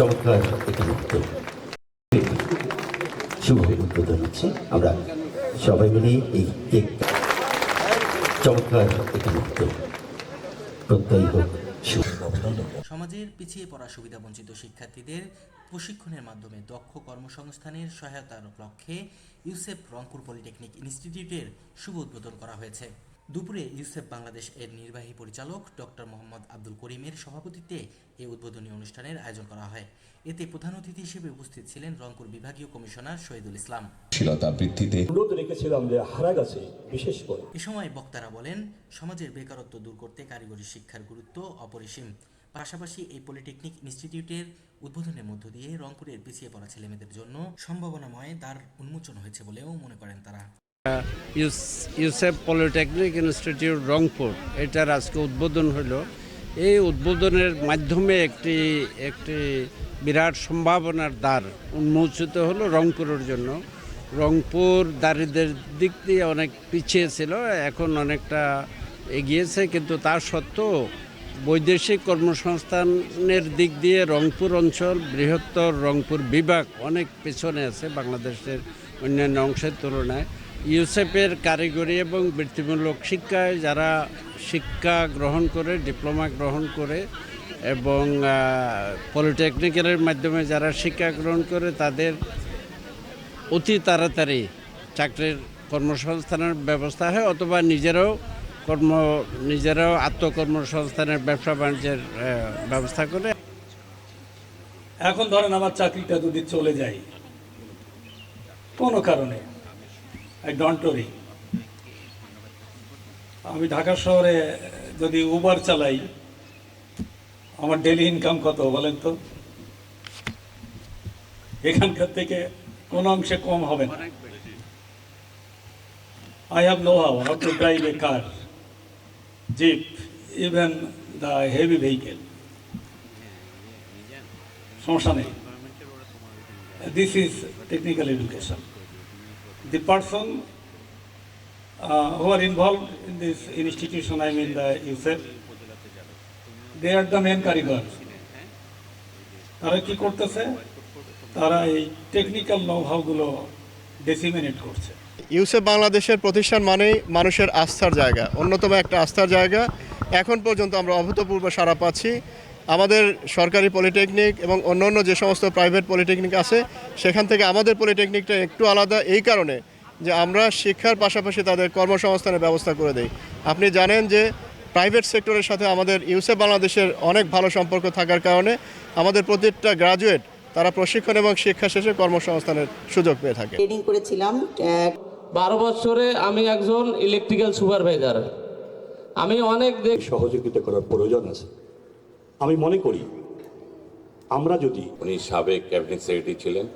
চমৎকার একটি নৃত্য শুভ উদ্বোধন হচ্ছে। আমরা সবাই মিলে এই কেক চমৎকার একটি নৃত্য প্রত্যয়ী হোক শুভ। সমাজের পিছিয়ে পড়া সুবিধাবঞ্চিত শিক্ষার্থীদের প্রশিক্ষণের মাধ্যমে দক্ষ কর্মসংস্থানের সহায়তার লক্ষ্যে ইউসেপ রংপুর পলিটেকনিক ইনস্টিটিউটের শুভ উদ্বোধন করা হয়েছে। দুপুরে ইউসেপ বাংলাদেশ এর নির্বাহী পরিচালক ডক্টর মোহাম্মদ আব্দুল করিমের সভাপতিত্বে এই উদ্বোধনী অনুষ্ঠানের আয়োজন করা হয়। এতে প্রধান অতিথি হিসেবে উপস্থিত ছিলেন রংপুর বিভাগীয় কমিশনার শহীদুল ইসলাম। অনুরোধ রেখেছিলাম যে হারাগাছে বিশেষ করে এ সময় বক্তারা বলেন, সমাজের বেকারত্ব দূর করতে কারিগরি শিক্ষার গুরুত্ব অপরিসীম। পাশাপাশি এই পলিটেকনিক ইনস্টিটিউটের উদ্বোধনের মধ্য দিয়ে রংপুরের পিছিয়ে পড়া ছেলেমেয়েদের জন্য সম্ভাবনাময় দ্বার উন্মোচন হয়েছে বলেও মনে করেন তারা। ইউসেপ পলিটেকনিক ইনস্টিটিউট রংপুর এটার আজকে উদ্বোধন হলো। এই উদ্বোধনের মাধ্যমে একটি বিরাট সম্ভাবনার দ্বার উন্মোচিত হলো রংপুরের জন্য। রংপুর দারিদ্র্যের দিক দিয়ে অনেক পিছিয়ে ছিল, এখন অনেকটা এগিয়েছে, কিন্তু তা সত্ত্বেও বৈদেশিক কর্মসংস্থানের দিক দিয়ে রংপুর অঞ্চল, বৃহত্তর রংপুর বিভাগ অনেক পেছনে আছে বাংলাদেশের অন্যান্য অংশের তুলনায়। ইউসেপের কারিগরি এবং বৃত্তিমূলক শিক্ষায় যারা শিক্ষা গ্রহণ করে, ডিপ্লোমা গ্রহণ করে এবং পলিটেকনিক্যালের মাধ্যমে যারা শিক্ষা গ্রহণ করে তাদের অতি তাড়াতাড়ি চাকরির কর্মসংস্থানের ব্যবস্থা হয়, অথবা নিজেরাও আত্মকর্মসংস্থানের ব্যবসা বাণিজ্যের ব্যবস্থা করে। এখন ধরেন আমার চাকরিটা যদি চলে যায় কোনো কারণে, ডন্টরি, আমি ঢাকা শহরে যদি উবার চালাই, আমার ডেইলি ইনকাম কত বলেন তো? এখানকার থেকে কোনো অংশে কম হবে না। I have know-how how to drive a car, jeep, even the heavy vehicle. সমস্যা নেই। This is technical education. The person who are involved in this institution, I mean the USEP, they are the main কারিগর। তারা কি করতেছে? তারা এই technical নো-হাউগুলো disseminate করছে। ইউসেপ বাংলাদেশের প্রতিষ্ঠান মানেই মানুষের আস্থার জায়গা, অন্যতম একটা আস্থার জায়গা। এখন পর্যন্ত আমরা অভূতপূর্ব সাড়া পাচ্ছি। আমাদের সরকারি পলিটেকনিক এবং অন্যান্য যে সমস্ত প্রাইভেট পলিটেকনিক আছে সেখান থেকে আমাদের পলিটেকনিকটা একটু আলাদা এই কারণে যে আমরা শিক্ষার পাশাপাশি তাদের কর্মসংস্থানের ব্যবস্থা করে দিই। আপনি জানেন যে প্রাইভেট সেক্টরের সাথে আমাদের ইউসেপ বাংলাদেশের অনেক ভালো সম্পর্ক থাকার কারণে আমাদের প্রত্যেকটা গ্রাজুয়েট তারা প্রশিক্ষণ এবং শিক্ষা শেষে কর্মসংস্থানের সুযোগ পেয়ে থাকে। ট্রেনিং করেছিলাম 12 বছরে আমি একজন ইলেকট্রিক্যাল সুপারভাইজার। আমি অনেক সহযোগিতা করার প্রয়োজন আছে। আমি মনে করি আমরা যদি, উনি সাবেক ক্যাবিনেট সেক্রেটারি ছিলেন,